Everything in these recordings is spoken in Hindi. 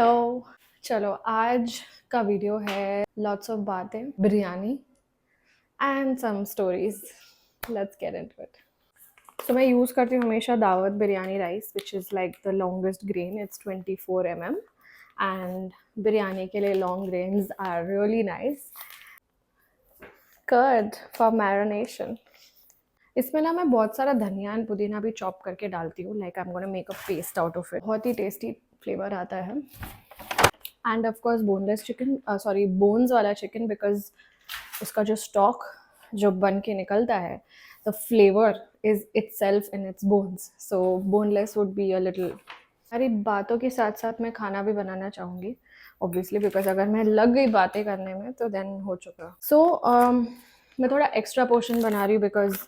हेलो। चलो आज का वीडियो है लॉट्स ऑफ बातें, biryani and some stories. Let's get into it. तो मैं यूज़ करती हूँ हमेशा Daawat biryani rice which is like the longest grain. It's 24 mm and biryani के लिए long grains are really nice. Curd for marination. इसमें ना मैं बहुत सारा धनिया एंड पुदीना भी चॉप करके डालती हूँ। Like I am gonna make a paste out of it. बहुत ही टेस्टी फ्लेवर आता है। End of course boneless chicken, sorry bones वाला चिकन, बिकॉज उसका जो स्टॉक जो बन के निकलता है, the flavour is itself in its bones, so boneless would be a little. सारी बातों के साथ साथ मैं खाना भी बनाना चाहूँगी ऑब्वियसली, बिकॉज अगर मैं लग गई बातें करने में तो देन हो चुका। सो मैं थोड़ा एक्स्ट्रा पोर्शन बना रही हूँ because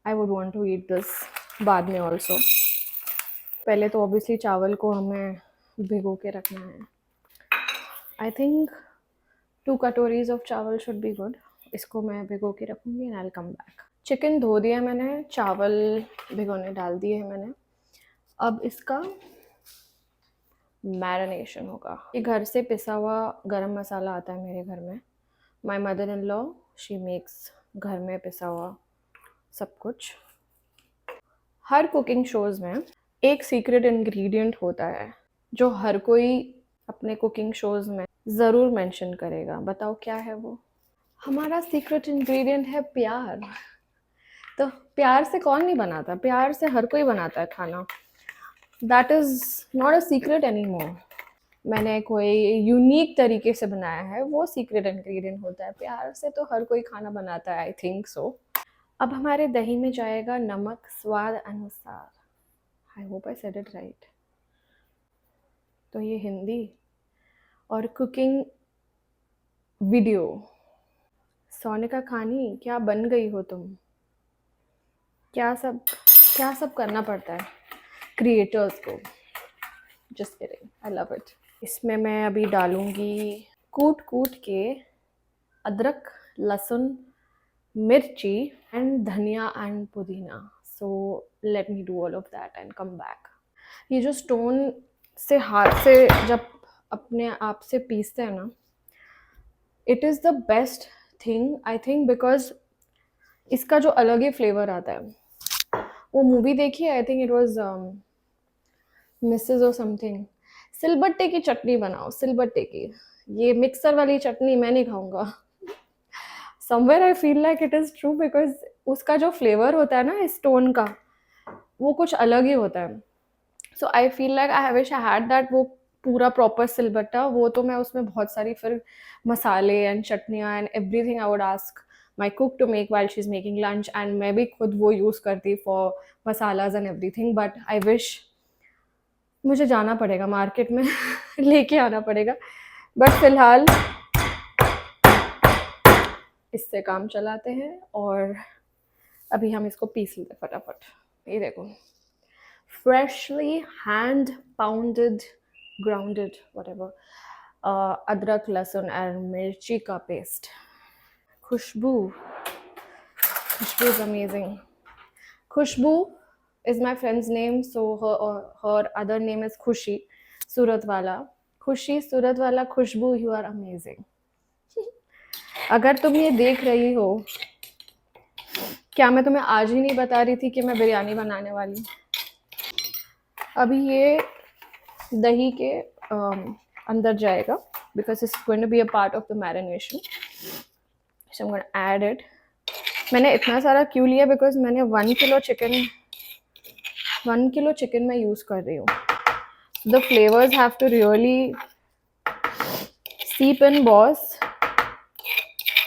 I would want to eat this बाद में ऑल्सो। पहले तो ऑब्वियसली चावल को हमें भिगो के रखना है। आई थिंक 2 कटोरीज ऑफ चावल शुड बी गुड। इसको मैं भिगो के रखूँगी and I will come back. Chicken धो दिया मैंने, चावल भिगोने डाल दिए हैं मैंने। अब इसका मैरिनेशन होगा। ये घर से पिसा हुआ गरम मसाला आता है मेरे घर में। My mother in law she makes घर में पिसा हुआ सब कुछ। हर कुकिंग शोज़ में एक सीक्रेट इंग्रेडिएंट होता है जो हर कोई अपने कुकिंग शोज़ में ज़रूर मेंशन करेगा। बताओ क्या है वो? हमारा सीक्रेट इंग्रेडिएंट है प्यार। तो प्यार से कौन नहीं बनाता? प्यार से हर कोई बनाता है खाना। That is not a secret any more. मैंने कोई यूनिक तरीके से बनाया है, वो सीक्रेट इंग्रेडिएंट होता है। प्यार से तो हर कोई खाना बनाता है, आई थिंक सो। अब हमारे दही में जाएगा नमक स्वाद अनुसार। I hope I said it right. तो ये हिंदी और कुकिंग वीडियो। सोनिका खानी, क्या बन गई हो तुम? क्या सब करना पड़ता है क्रिएटर्स को। Just kidding, I love it. इसमें मैं अभी डालूंगी कूट के अदरक, लहसुन, मिर्ची एंड धनिया एंड पुदीना। So let me do all of that and come back. ये जो स्टोन से हाथ से जब अपने आप से पीसते हैं ना, it is the best thing I think, because इसका जो अलग ही फ्लेवर आता है। वो मूवी देखी है, I think it was Mrs और समथिंग। सिलबट्टे की चटनी बनाओ, सिलबट्टे की। ये मिक्सर वाली चटनी मैं नहीं खाऊंगा। Somewhere I feel like it is true, because उसका जो फ्लेवर होता है ना स्टोन का, वो कुछ अलग ही होता है। So I feel like I wish I had that, वो पूरा प्रॉपर सिलबट्टा। वो तो मैं उसमें बहुत सारी फिर मसाले एंड चटनियाँ and everything I would ask my cook to make while she is making lunch, and मैं भी खुद वो यूज़ करती for masalas and everything. But I wish, मुझे जाना पड़ेगा मार्केट में लेके आना पड़ेगा। बट फिलहाल इससे काम चलाते हैं और अभी हम इसको पीस लेते फटाफट। ये देखो, freshly hand pounded, grounded, whatever, अदरक लहसुन और मिर्ची का paste. Khushbu is amazing. Khushbu is my friend's name, so her other name is Khushi Suratwala. Khushi Suratwala, Khushbu, you are amazing. अगर तुम ये देख रही हो, क्या मैं तुम्हें आज ही नहीं बता रही थी कि मैं बिरयानी बनाने वाली? अभी ये दही के अंदर जाएगा because it's going to be a part of the marination. So I'm going to add it. मैंने इतना सारा क्यों लिया? बिकॉज मैंने 1 किलो चिकन मैं यूज़ कर रही हूँ। The flavours have to really seep in boss.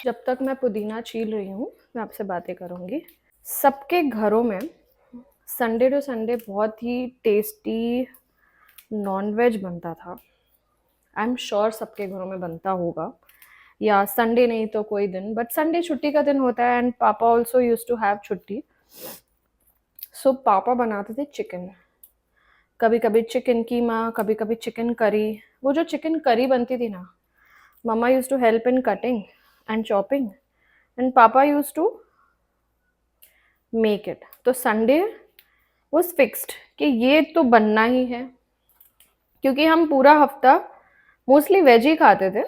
जब तक मैं पुदीना छील रही हूँ मैं आपसे बातें करूँगी। सबके घरों में संडे टू संडे बहुत ही टेस्टी नॉनवेज बनता था। आई एम श्योर सबके घरों में बनता होगा, या संडे नहीं तो कोई दिन, बट संडे छुट्टी का दिन होता है एंड पापा ऑल्सो यूज टू हैव छुट्टी। सो पापा बनाते थे चिकन, कभी कभी चिकन कीमा, कभी कभी चिकन करी। वो जो चिकन करी बनती थी ना, मम्मा use to help in cutting and chopping and पापा यूज टू मेक इट। तो संडे वॉज फिक्स्ड कि ये तो बनना ही है, क्योंकि हम पूरा हफ्ता मोस्टली वेज ही खाते थे।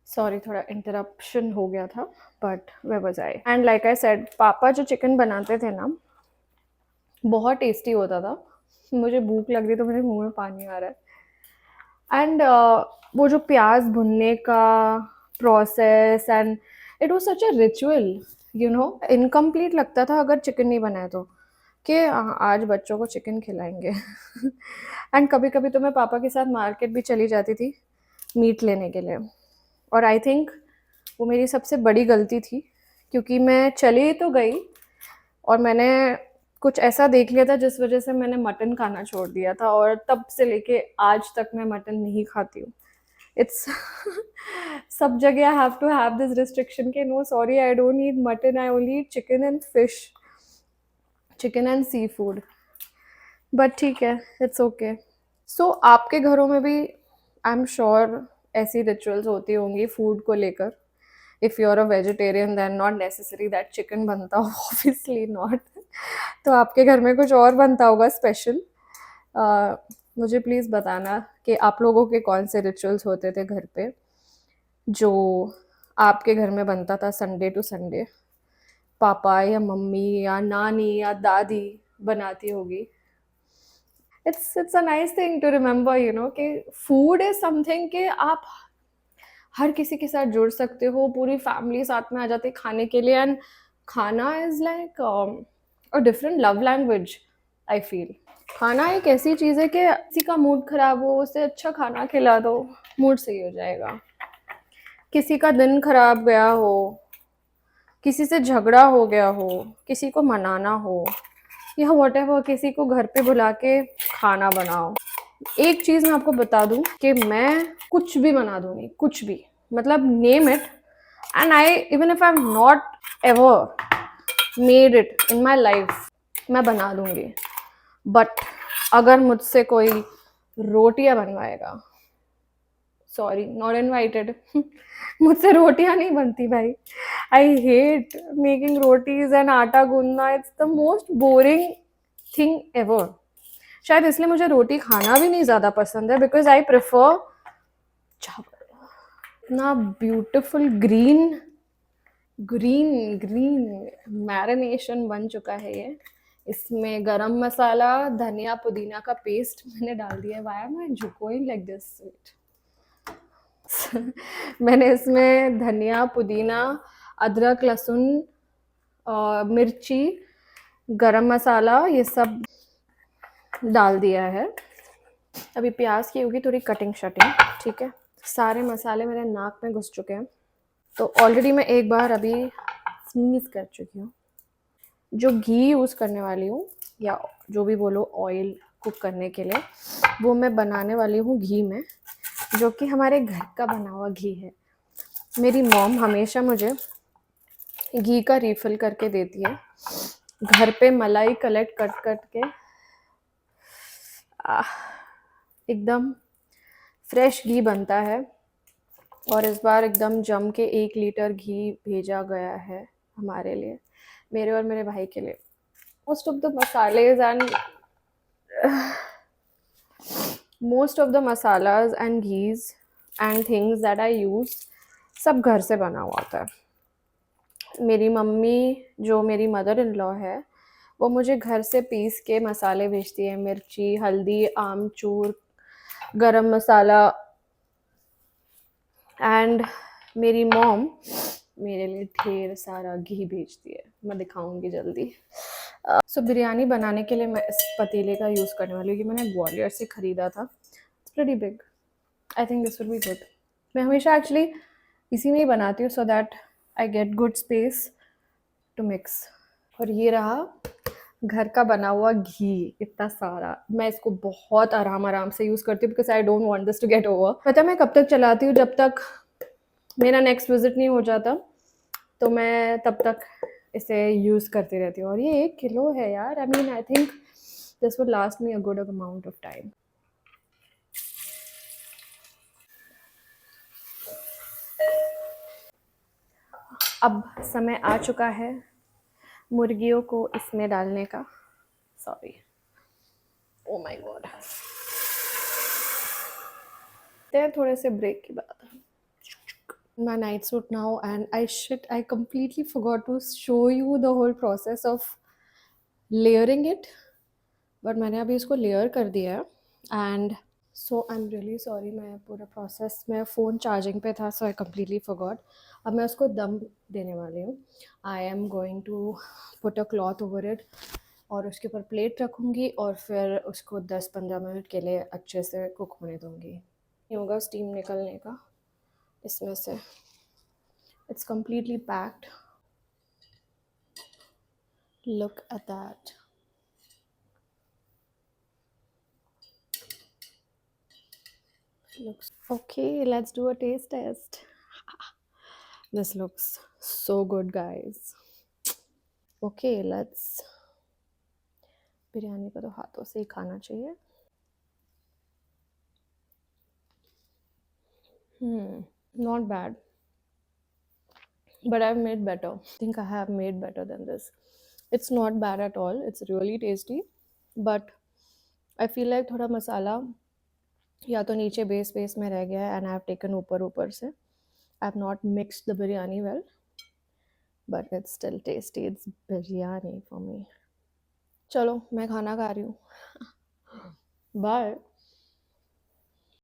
सॉरी, थोड़ा इंटरप्शन हो गया था, but where was I. And like I said, पापा जो चिकन बनाते थे ना, बहुत टेस्टी होता था। मुझे भूख लग रही तो मेरे मुंह में पानी आ रहा है। एंड वो जो प्याज भुनने का process, and it was such a ritual, you know. Incomplete लगता था अगर चिकन नहीं बनाया तो, कि आज बच्चों को चिकन खिलाएंगे। एंड कभी कभी तो मैं पापा के साथ मार्केट भी चली जाती थी मीट लेने के लिए। और आई थिंक वो मेरी सबसे बड़ी गलती थी, क्योंकि मैं चली तो गई और मैंने कुछ ऐसा देख लिया था जिस वजह से मैंने मटन खाना छोड़ दिया था, और तब से लेके आज तक मैं मटन नहीं खाती हूँ। इट्स सब जगह I have to have this restriction के no sorry, I don't eat mutton, I only eat chicken and fish, chicken and sea food. But ठीक है, इट्स ओके। सो आपके घरों में भी आई एम श्योर ऐसी रिचुअल्स होती होंगी फूड को लेकर। If you are a vegetarian then not necessary that chicken बनता हो, ऑब्वियसली नॉट। तो आपके घर में कुछ और बनता होगा स्पेशल। मुझे प्लीज़ बताना कि आप लोगों के कौन से रिचुअल्स होते थे घर पे, जो आपके घर में बनता था संडे टू संडे, पापा या मम्मी या नानी या दादी बनाती होगी। It's a nice thing to remember, you know, कि फूड इज समथिंग कि आप हर किसी के साथ जुड़ सकते हो, पूरी फैमिली साथ में आ जाती है खाने के लिए। एंड खाना is like a different love language, I feel. खाना एक ऐसी चीज़ है कि किसी का मूड खराब हो, उसे अच्छा खाना खिला दो, मूड सही हो जाएगा। किसी का दिन खराब गया हो, किसी से झगड़ा हो गया हो, किसी को मनाना हो, या वॉटेवर, किसी को घर पे बुला के खाना बनाओ। एक चीज़ मैं आपको बता दूं कि मैं कुछ भी बना दूंगी, कुछ भी, मतलब name it, and I even if I am not ever made it in my life, मैं बना दूंगी। बट अगर मुझसे कोई रोटियां बनवाएगा, सॉरी, नॉट इनवाइटेड। मुझसे रोटियां नहीं बनती भाई। I hate making rotis and आटा गूंदना, it's the most boring thing ever. शायद इसलिए मुझे रोटी खाना भी नहीं ज़्यादा पसंद है, बिकॉज आई प्रेफर चावल। इतना beautiful green green green marination बन चुका है ये। इसमें गरम मसाला, धनिया पुदीना का पेस्ट मैंने डाल दिया है। Why am I going like this? मैंने इसमें धनिया पुदीना, अदरक लहसुन, मिर्ची, गरम मसाला, ये सब डाल दिया है। अभी प्याज की होगी थोड़ी कटिंग शटिंग, ठीक है। सारे मसाले मेरे नाक में घुस चुके हैं, तो ऑलरेडी मैं एक बार अभी स्नीज कर चुकी हूँ। जो घी यूज़ करने वाली हूँ, या जो भी बोलो ऑयल कुक करने के लिए, वो मैं बनाने वाली हूँ घी में, जो कि हमारे घर का बना हुआ घी है। मेरी मॉम हमेशा मुझे घी का रिफ़िल करके देती है। घर पे मलाई कलेक्ट करके एकदम फ्रेश घी बनता है। और इस बार एकदम जम के 1 लीटर घी भेजा गया है हमारे लिए, मेरे और मेरे भाई के लिए। Most of the masalas and ghees and things that I use सब घर से बना हुआ होता है। मेरी मम्मी, जो मेरी मदर इन लॉ है, वो मुझे घर से पीस के मसाले भेजती है, मिर्ची, हल्दी, आमचूर, गरम मसाला। एंड मेरी मॉम मेरे लिए ढेर सारा घी भेजती है, मैं दिखाऊंगी जल्दी। सो बिरयानी बनाने के लिए मैं इस पतीले का यूज़ करने वाली हूँ, कि मैंने ग्वालियर से ख़रीदा था। It's pretty big, I think this will be good. मैं हमेशा एक्चुअली इसी में ही बनाती हूँ, so that I get good space to mix. और ये रहा घर का बना हुआ घी, इतना सारा। मैं इसको बहुत आराम से यूज़ करती हूँ, because I don't want this to get over. पता है मैं कब तक चलाती हूँ? जब तक मेरा नेक्स्ट विजिट नहीं हो जाता, तो मैं तब तक इसे यूज़ करती रहती हूँ। और ये 1 किलो है यार। I mean I think this would last me a good amount of time. अब समय आ चुका है मुर्गियों को इसमें डालने का। Sorry, oh my God. हैं थोड़े से ब्रेक के बाद. My night suit now, and I completely forgot to show you the whole process of layering it, but मैंने अभी इसको layer कर दिया है. And so I'm really sorry, मैं पूरा process में फ़ोन चार्जिंग पे था, so I completely forgot. अब मैं उसको दम देने वाली हूँ. I am going to put a cloth over it और उसके ऊपर प्लेट रखूँगी और फिर उसको 10-15 मिनट के लिए अच्छे से कुक होने दूँगी. ये होगा स्टीम निकलने का इसमें से. It's completely packed. Look at that. Looks okay. Let's do a taste test. This looks so good, guys. Okay, let's. Biryani को तो हाथों से ही खाना चाहिए. Not bad. But I've made better. I think I have made better than this. It's not bad at all. It's really tasty. But I feel like थोड़ा मसाला या तो नीचे बेस में रह गया है and I've taken ऊपर से. I've not mixed the biryani well. But it's still tasty. It's biryani for me. चलो मैं खाना खा रही हूँ. Bye.